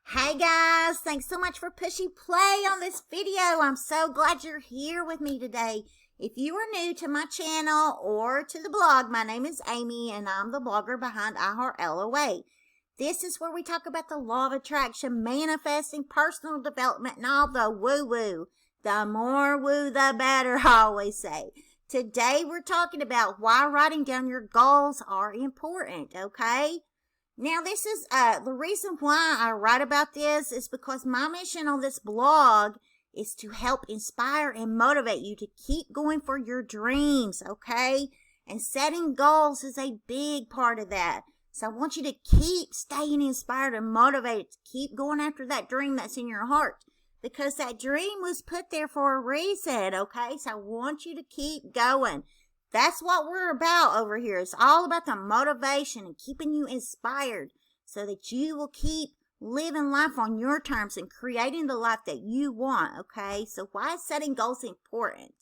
Hey guys, thanks so much for pushing play on this video. I'm so glad you're here with me today. If you are new to my channel or to the blog, my name is Amy and I'm the blogger behind iHeart LOA. This is where we talk about the law of attraction, manifesting, personal development, and all the woo-woo. The more woo, the better, I always say. Today we're talking about why writing down your goals are important, okay? Now, this is the reason why I write about this is because my mission on this blog is to help inspire and motivate you to keep going for your dreams, okay? And setting goals is a big part of that. So I want you to keep staying inspired and motivated to keep going after that dream that's in your heart, because that dream was put there for a reason, okay? So I want you to keep going. That's what we're about over here. It's all about the motivation and keeping you inspired so that you will keep living life on your terms and creating the life that you want, okay? So why is setting goals important?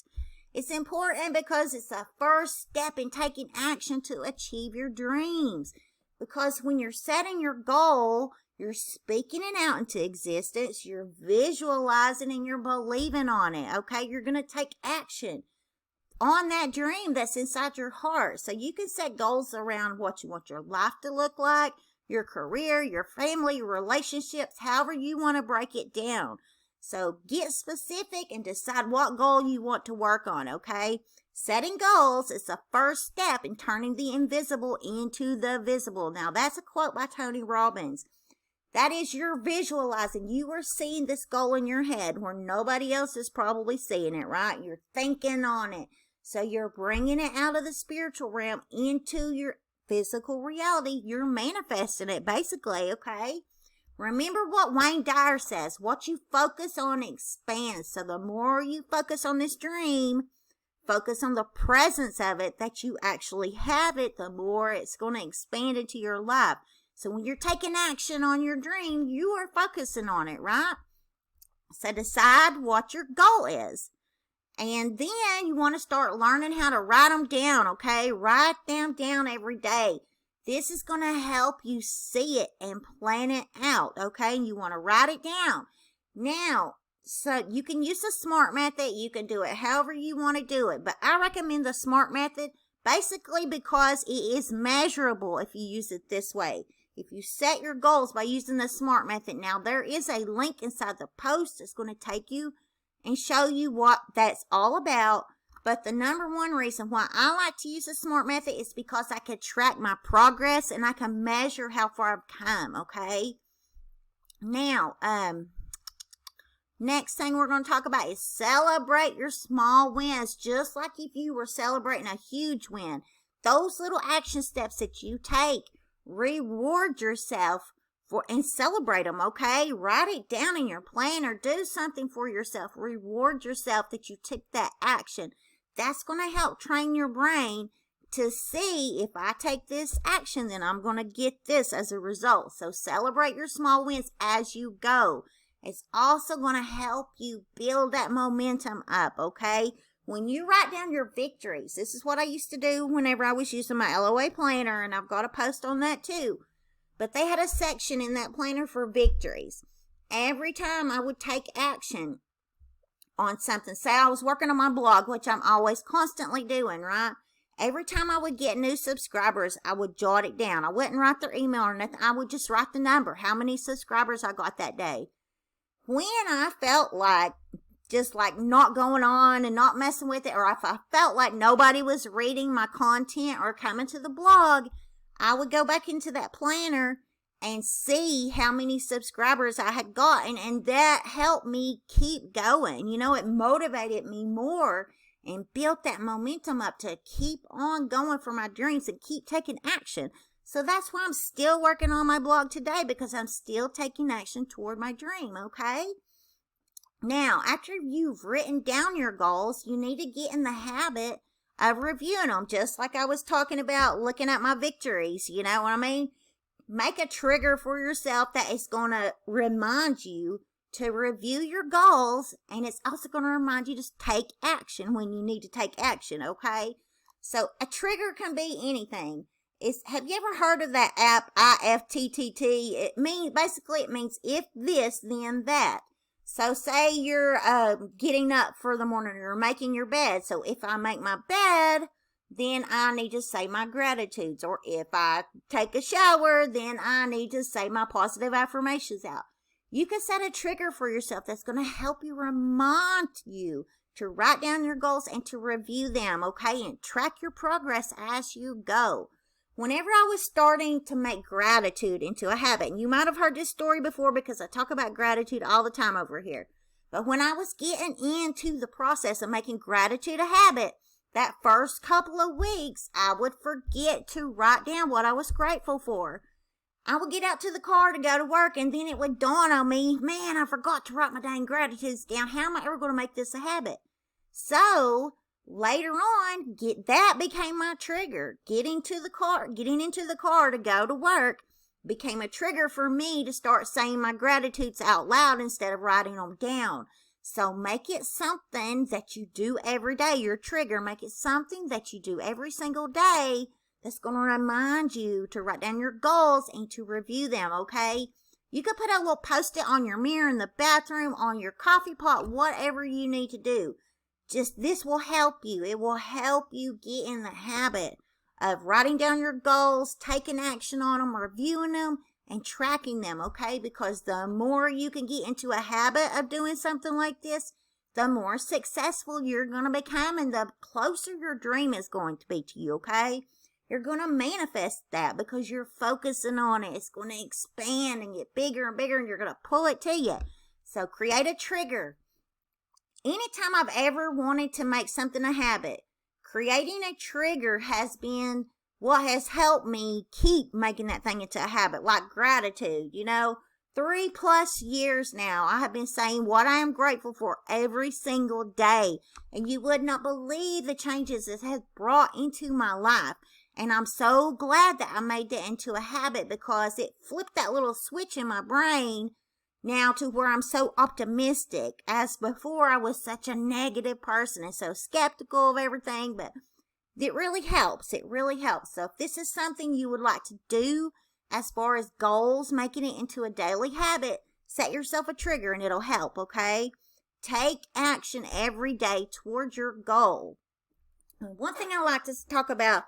It's important because it's the first step in taking action to achieve your dreams. Because when you're setting your goal, you're speaking it out into existence, you're visualizing and you're believing on it, okay? You're going to take action on that dream that's inside your heart. So you can set goals around what you want your life to look like, your career, your family, your relationships, however you want to break it down. So get specific and decide what goal you want to work on, okay? Setting goals is the first step in turning the invisible into the visible. Now, that's a quote by Tony Robbins. That is, you're visualizing. You are seeing this goal in your head where nobody else is probably seeing it, right? You're thinking on it. So you're bringing it out of the spiritual realm into your physical reality. You're manifesting it, basically, okay? Remember what Wayne Dyer says. What you focus on expands. So the more you focus on this dream, focus on the presence of it, that you actually have it, the more it's going to expand into your life. So when you're taking action on your dream, you are focusing on it, right? So decide what your goal is. And then you want to start learning how to write them down, okay? Write them down every day. This is going to help you see it and plan it out, okay? And you want to write it down. Now, so you can use the SMART method. You can do it however you want to do it. But I recommend the SMART method basically because it is measurable if you use it this way. If you set your goals by using the SMART method, now there is a link inside the post that's going to take you and show you what that's all about. But the number one reason why I like to use the SMART method is because I can track my progress and I can measure how far I've come, okay? Now, next thing we're going to talk about is celebrate your small wins, just like if you were celebrating a huge win. Those little action steps that you take, reward yourself and celebrate them, okay? Write it down in your plan or do something for yourself. Reward yourself that you took that action. That's going to help train your brain to see, if I take this action, then I'm going to get this as a result. So celebrate your small wins as you go. It's also going to help you build that momentum up, okay? When you write down your victories, this is what I used to do whenever I was using my LOA planner, and I've got a post on that too. But they had a section in that planner for victories. Every time I would take action on something, say I was working on my blog, which I'm always constantly doing, right? Every time I would get new subscribers, I would jot it down. I wouldn't write their email or nothing. I would just write the number, how many subscribers I got that day. When I felt like just like not going on and not messing with it, or if I felt like nobody was reading my content or coming to the blog, I would go back into that planner and see how many subscribers I had gotten, and that helped me keep going. You know, it motivated me more and built that momentum up to keep on going for my dreams and keep taking action. So that's why I'm still working on my blog today, because I'm still taking action toward my dream, okay? Now, after you've written down your goals, you need to get in the habit of reviewing them, just like I was talking about looking at my victories. You know what I mean? Make a trigger for yourself that is going to remind you to review your goals, and it's also going to remind you to take action when you need to take action, okay? So a trigger can be anything. have you ever heard of that app, IFTTT? It means if this, then that. So say you're getting up for the morning, you're making your bed. So if I make my bed, then I need to say my gratitudes. Or if I take a shower, then I need to say my positive affirmations out. You can set a trigger for yourself that's going to help you, remind you to write down your goals and to review them, okay? And track your progress as you go. Whenever I was starting to make gratitude into a habit, and you might have heard this story before because I talk about gratitude all the time over here. But when I was getting into the process of making gratitude a habit, that first couple of weeks, I would forget to write down what I was grateful for. I would get out to the car to go to work, and then it would dawn on me, man, I forgot to write my dang gratitudes down. How am I ever going to make this a habit? So later on, that became my trigger. Getting into the car to go to work became a trigger for me to start saying my gratitudes out loud instead of writing them down. So make it something that you do every day, your trigger. Make it something that you do every single day that's going to remind you to write down your goals and to review them, okay? You could put a little Post-it on your mirror in the bathroom, on your coffee pot, whatever you need to do. This will help you. It will help you get in the habit of writing down your goals, taking action on them, reviewing them, and tracking them, okay? Because the more you can get into a habit of doing something like this, the more successful you're going to become and the closer your dream is going to be to you, okay? You're going to manifest that because you're focusing on it. It's going to expand and get bigger and bigger, and you're going to pull it to you. So create a trigger. Anytime I've ever wanted to make something a habit, creating a trigger has been what has helped me keep making that thing into a habit, like gratitude. 3+ years now, I have been saying what I am grateful for every single day. And you would not believe the changes it has brought into my life. And I'm so glad that I made that into a habit because it flipped that little switch in my brain now to where I'm so optimistic. As before, I was such a negative person and so skeptical of everything, but it really helps. It really helps. So if this is something you would like to do as far as goals, making it into a daily habit, set yourself a trigger and it'll help, okay? Take action every day towards your goal. And one thing I like to talk about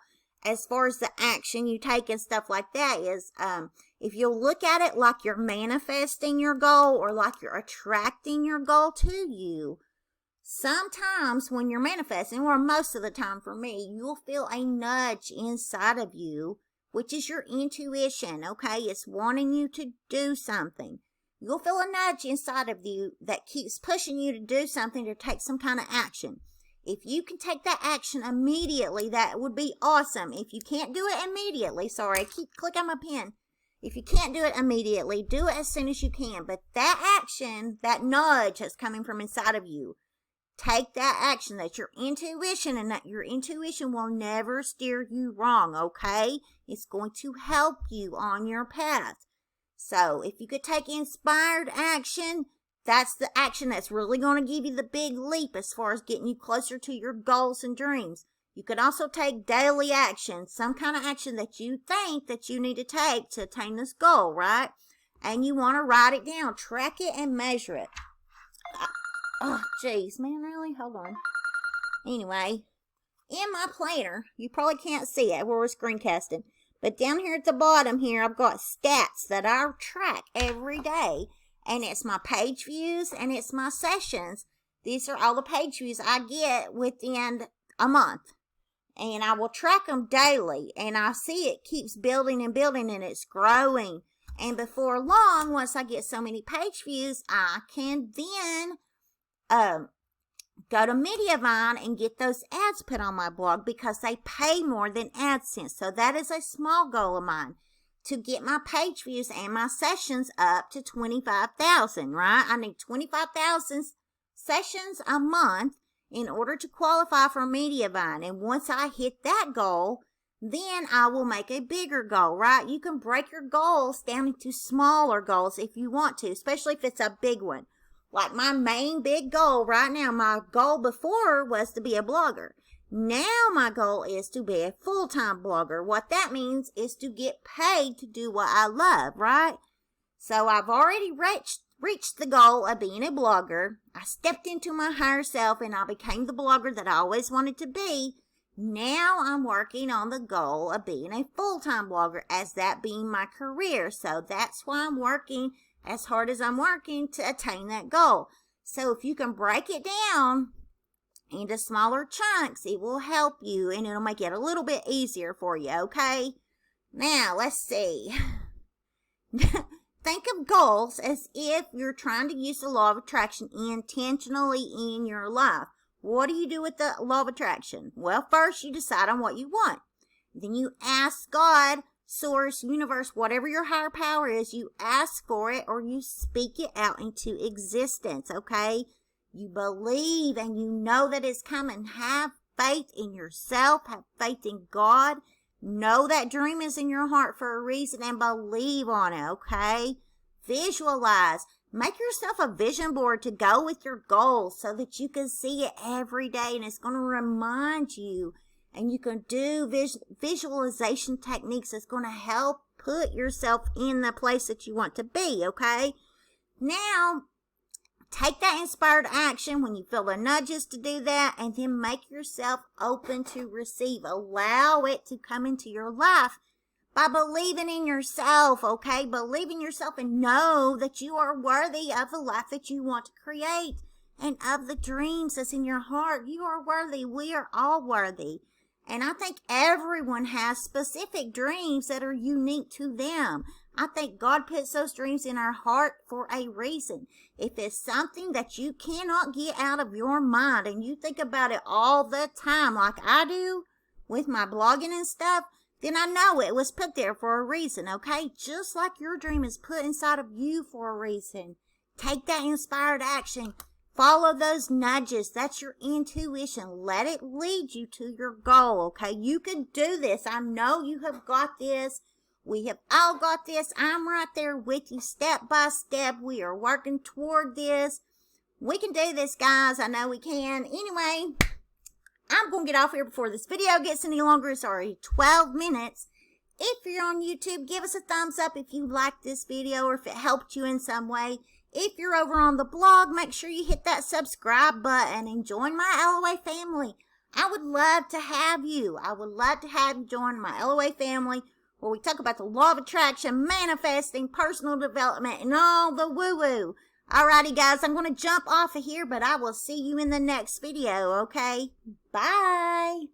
as far as the action you take and stuff like that is if you'll look at it like you're manifesting your goal or like you're attracting your goal to you, sometimes when you're manifesting, or most of the time for me, you'll feel a nudge inside of you, which is your intuition, okay? It's wanting you to do something. You'll feel a nudge inside of you that keeps pushing you to do something, to take some kind of action. If you can take that action immediately, that would be awesome. If you can't do it immediately, sorry, I keep clicking on my pen. If you can't do it immediately, do it as soon as you can. But that action, that nudge that's coming from inside of you, take that action. That's your intuition, and that your intuition will never steer you wrong, okay? It's going to help you on your path. So if you could take inspired action, that's the action that's really going to give you the big leap as far as getting you closer to your goals and dreams. You could also take daily action, some kind of action that you think that you need to take to attain this goal, right? And you want to write it down, track it, and measure it. Oh, jeez, man, really? Hold on. Anyway, in my planner, you probably can't see it where we're screencasting, but down here at the bottom here, I've got stats that I track every day. And it's my page views and it's my sessions. These are all the page views I get within a month. And I will track them daily. And I see it keeps building and building and it's growing. And before long, once I get so many page views, I can then go to Mediavine and get those ads put on my blog because they pay more than AdSense. So that is a small goal of mine, to get my page views and my sessions up to 25,000, right? I need 25,000 sessions a month in order to qualify for Mediavine. And once I hit that goal, then I will make a bigger goal, right? You can break your goals down into smaller goals if you want to, especially if it's a big one. Like my main big goal right now, my goal before was to be a blogger. Now my goal is to be a full-time blogger. What that means is to get paid to do what I love, right? So I've already reached the goal of being a blogger. I stepped into my higher self and I became the blogger that I always wanted to be. Now I'm working on the goal of being a full-time blogger, as that being my career. So that's why I'm working as hard as I'm working to attain that goal. So if you can break it down into smaller chunks, it will help you and it'll make it a little bit easier for you, okay? Now, let's see. Think of goals as if you're trying to use the law of attraction intentionally in your life. What do you do with the law of attraction? Well, first you decide on what you want. Then you ask God, source, universe, whatever your higher power is, you ask for it or you speak it out into existence, okay? You believe and you know that it's coming. Have faith in yourself. Have faith in God. Know that dream is in your heart for a reason and believe on it, okay? Visualize. Make yourself a vision board to go with your goals so that you can see it every day and it's going to remind you. And you can do visualization techniques that's going to help put yourself in the place that you want to be, okay? Now, take that inspired action when you feel the nudges to do that, and then make yourself open to receive. Allow it to come into your life by believing in yourself, okay? Believe in yourself and know that you are worthy of the life that you want to create and of the dreams that's in your heart. You are worthy. We are all worthy. And I think everyone has specific dreams that are unique to them. I think God puts those dreams in our heart for a reason. If it's something that you cannot get out of your mind and you think about it all the time like I do with my blogging and stuff, then I know it was put there for a reason, okay? Just like your dream is put inside of you for a reason. Take that inspired action. Follow those nudges. That's your intuition. Let it lead you to your goal, okay? You can do this. I know you have got this. We have all got this. I'm right there with you step by step. We are working toward this. We can do this, guys. I know we can. Anyway, I'm going to get off here before this video gets any longer. It's already 12 minutes. If you're on YouTube, give us a thumbs up if you liked this video or if it helped you in some way. If you're over on the blog, make sure you hit that subscribe button and join my LOA family. I would love to have you. I would love to have you join my LOA family, where we talk about the law of attraction, manifesting, personal development, and all the woo-woo. Alrighty, guys, I'm going to jump off of here, but I will see you in the next video, okay? Bye.